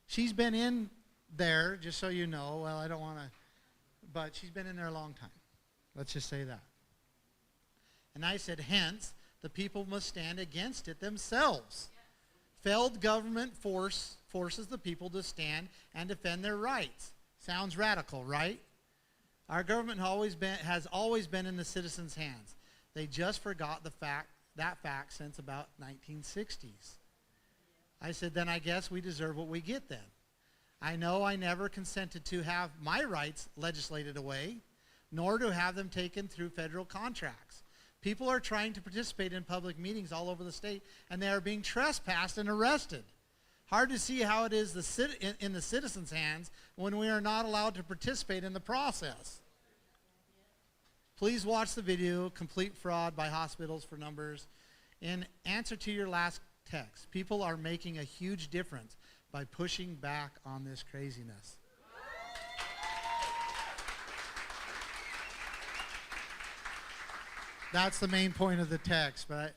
She's been in there, just so you know, well, I don't want to, but she's been in there a long time. Let's just say that. And I said, hence, the people must stand against it themselves. Failed government forces the people to stand and defend their rights. Sounds radical, right? Our government has always been in the citizens' hands. They just forgot that fact since about 1960s. I said, then I guess we deserve what we get then. I know I never consented to have my rights legislated away, nor to have them taken through federal contracts. People are trying to participate in public meetings all over the state, and they are being trespassed and arrested. Hard to see how it is in the citizens' hands when we are not allowed to participate in the process. Please watch the video, Complete Fraud by Hospitals for Numbers. In answer to your last text, people are making a huge difference by pushing back on this craziness. That's the main point of the text, but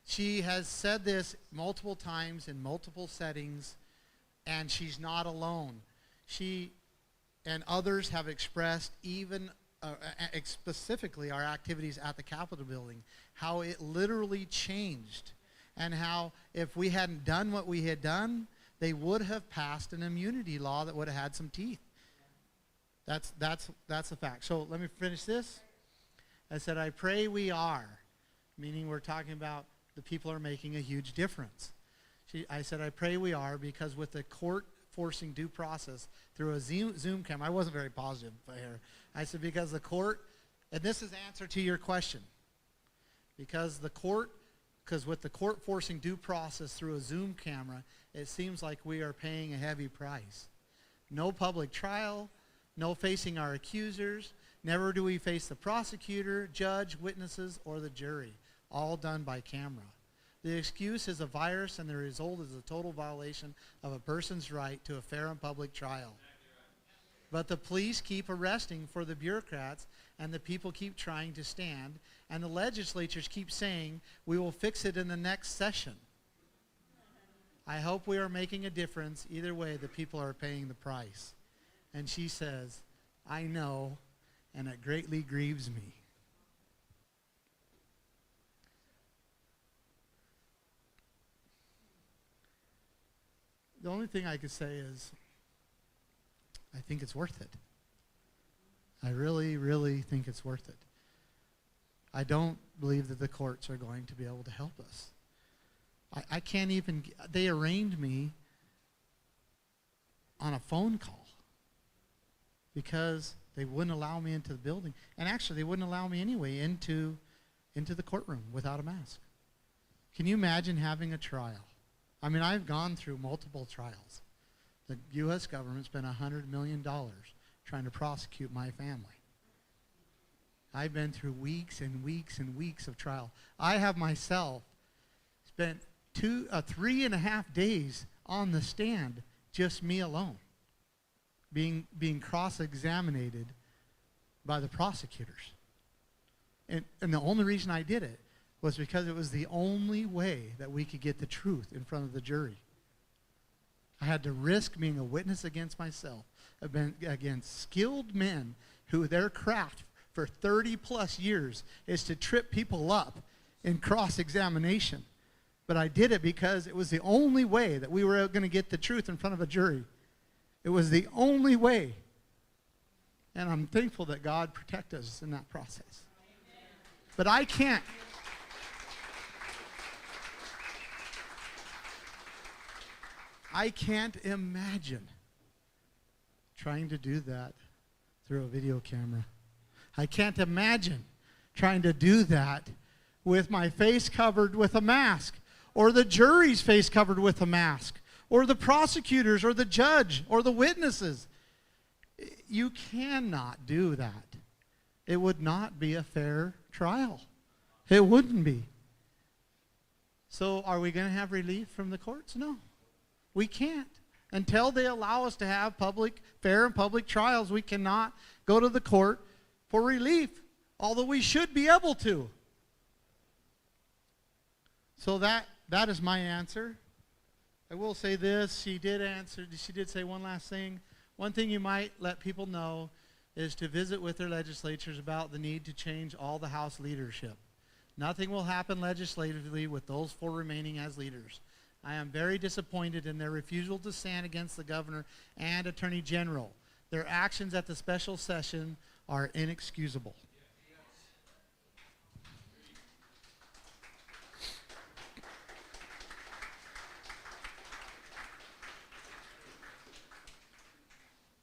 she has said this multiple times in multiple settings, and she's not alone. She and others have expressed, even specifically our activities at the Capitol building, how it literally changed, and how if we hadn't done what we had done, they would have passed an immunity law that would have had some teeth. That's a fact. So let me finish this. I said, I pray we are, meaning we're talking about the people are making a huge difference. I said, I pray we are, because with the court forcing due process through a Zoom camera, I wasn't very positive here. I said, because the court, and this is answer to your question, because with the court forcing due process through a Zoom camera, it seems like we are paying a heavy price. No public trial, no facing our accusers, never do we face the prosecutor, judge, witnesses, or the jury, all done by camera. The excuse is a virus, and the result is a total violation of a person's right to a fair and public trial. But the police keep arresting for the bureaucrats, and the people keep trying to stand, and the legislatures keep saying, we will fix it in the next session. I hope we are making a difference. Either way, the people are paying the price. And she says, I know, and it greatly grieves me. The only thing I could say is I think it's worth it. I really, really think it's worth it. I don't believe that the courts are going to be able to help us. I can't even, they arraigned me on a phone call because they wouldn't allow me into the building. And actually, they wouldn't allow me anyway into the courtroom without a mask. Can you imagine having a trial? I mean, I've gone through multiple trials. The U.S. government spent $100 million trying to prosecute my family. I've been through weeks and weeks and weeks of trial. I have myself spent 3.5 days on the stand, just me alone, being cross-examined by the prosecutors. And the only reason I did it was because it was the only way that we could get the truth in front of the jury. I had to risk being a witness against myself, against skilled men who their craft for 30 plus years is to trip people up in cross-examination. But I did it because it was the only way that we were going to get the truth in front of a jury. It was the only way. And I'm thankful that God protected us in that process. But I can't. I can't imagine trying to do that through a video camera. I can't imagine trying to do that with my face covered with a mask, or the jury's face covered with a mask, or the prosecutors, or the judge, or the witnesses. You cannot do that. It would not be a fair trial. It wouldn't be. So are we going to have relief from the courts? No. We can't. Until they allow us to have fair and public trials, we cannot go to the court for relief, although we should be able to. So that is my answer. I will say this, she did say one last thing. One thing you might let people know is to visit with their legislatures about the need to change all the House leadership. Nothing will happen legislatively with those 4 remaining as leaders. I am very disappointed in their refusal to stand against the governor and attorney general. Their actions at the special session are inexcusable.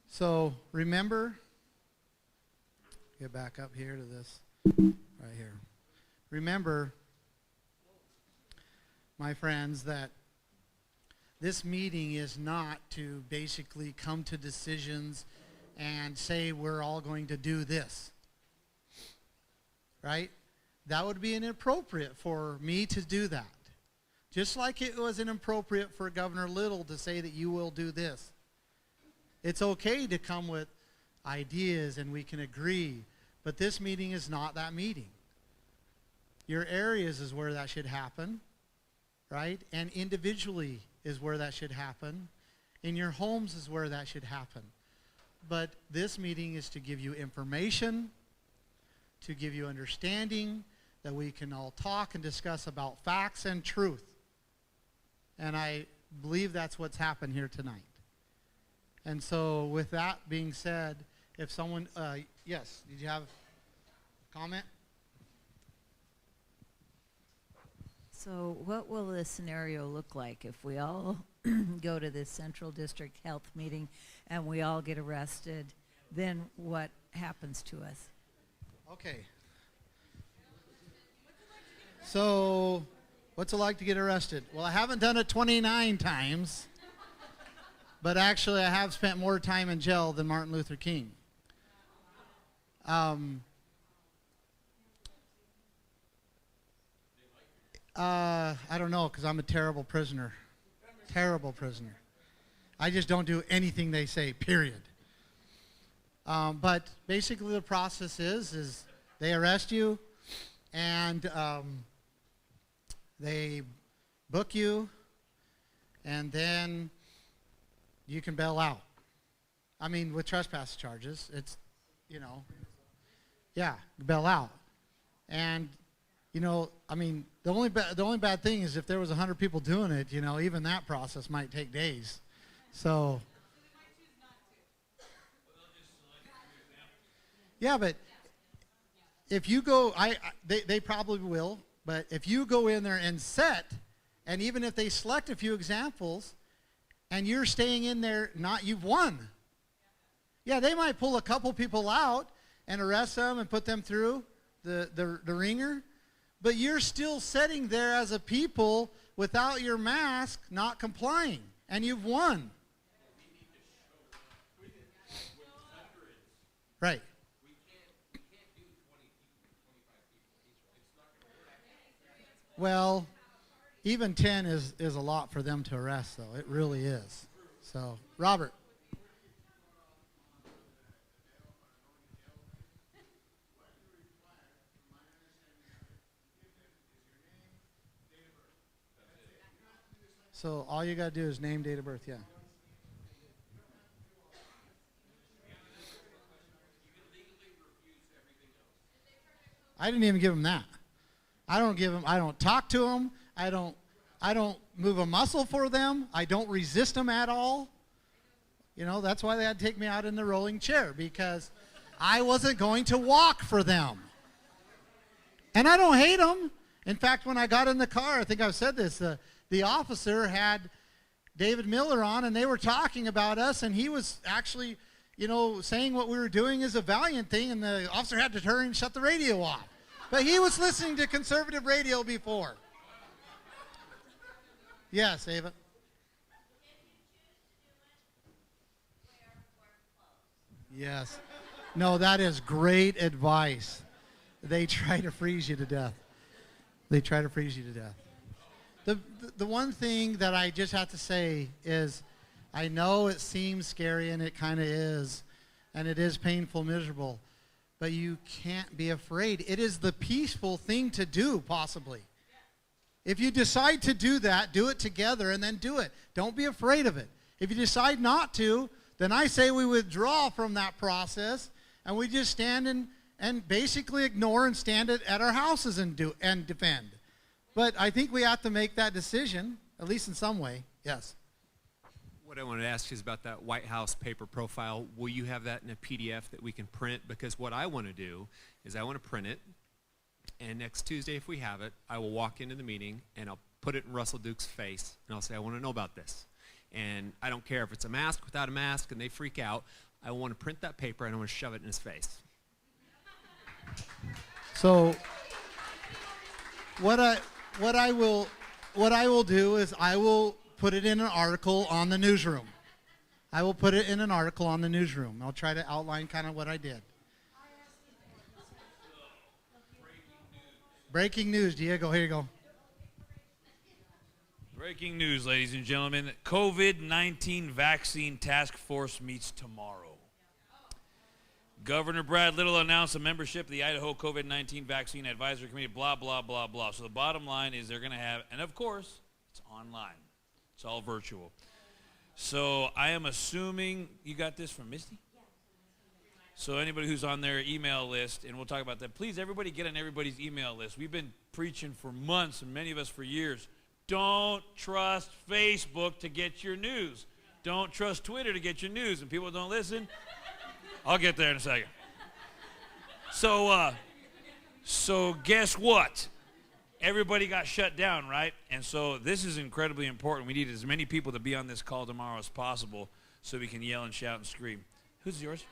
So remember, get back up here to this right here. Remember, my friends, that this meeting is not to basically come to decisions and say we're all going to do this. Right? That would be inappropriate for me to do that. Just like it was inappropriate for Governor Little to say that you will do this. It's okay to come with ideas and we can agree, but this meeting is not that meeting. Your areas is where that should happen, right? And individually is where that should happen. In your homes is where that should happen. But this meeting is to give you information, to give you understanding, that we can all talk and discuss about facts and truth. And I believe that's what's happened here tonight. And so with that being said, if someone, yes, did you have a comment? So what will the scenario look like if we all go to this Central District Health meeting and we all get arrested? Then what happens to us? Okay. So what's it like to get arrested? Well, I haven't done it 29 times, but actually I have spent more time in jail than Martin Luther King. I don't know, because I'm a terrible prisoner. Terrible prisoner. I just don't do anything they say, period. But basically the process is they arrest you and they book you, and then you can bail out. I mean, with trespass charges, it's, you know, yeah, bail out. And, you know, I mean, the only bad thing is if there was 100 people doing it, you know, even that process might take days. So, yeah, but if you go, they probably will, but if you go in there and set, and even if they select a few examples, and you're staying in there, you've won. Yeah, they might pull a couple people out and arrest them and put them through the ringer, but you're still sitting there as a people without your mask, not complying, and you've won. Right. Well, even 10 is a lot for them to arrest, though. It really is. So, Robert. So all you got to do is name, date of birth, yeah. I didn't even give him that. I don't talk to them. I don't move a muscle for them. I don't resist them at all. You know, that's why they had to take me out in the rolling chair, because I wasn't going to walk for them. And I don't hate them. In fact, when I got in the car, I think I've said this, the officer had David Miller on, and they were talking about us, and he was actually, saying what we were doing is a valiant thing, and the officer had to turn and shut the radio off. But he was listening to conservative radio before. Yes, Ava. Yes. No, that is great advice. They try to freeze you to death. They try to freeze you to death. The one thing that I just have to say is, I know it seems scary, and it kind of is, and it is painful, miserable, but you can't be afraid. It is the peaceful thing to do, possibly. If you decide to do that, do it together and then do it. Don't be afraid of it. If you decide not to, then I say we withdraw from that process, and we just stand and basically ignore and stand at our houses and defend. But I think we have to make that decision, at least in some way. Yes. What I wanted to ask you is about that White House paper profile. Will you have that in a PDF that we can print? Because what I want to do is I want to print it, and next Tuesday, if we have it, I will walk into the meeting, and I'll put it in Russell Duke's face, and I'll say, I want to know about this. And I don't care if it's a mask, without a mask, and they freak out. I want to print that paper, and I want to shove it in his face. So what I will do is I will put it in an article on the newsroom. I will put it in an article on the newsroom. I'll try to outline kind of what I did. Breaking news, Diego, here you go. Breaking news, ladies and gentlemen. COVID-19 vaccine task force meets tomorrow. Governor Brad Little announced a membership of the Idaho COVID-19 Vaccine Advisory Committee, blah, blah, blah, blah. So the bottom line is they're going to have, and of course, it's online. It's all virtual. So I am assuming you got this from Misty? So anybody who's on their email list, and we'll talk about that, please, everybody get on everybody's email list. We've been preaching for months, and many of us for years. Don't trust Facebook to get your news. Don't trust Twitter to get your news. And people don't listen. I'll get there in a second. So guess what? Everybody got shut down, right? And so this is incredibly important. We need as many people to be on this call tomorrow as possible so we can yell and shout and scream. Who's yours?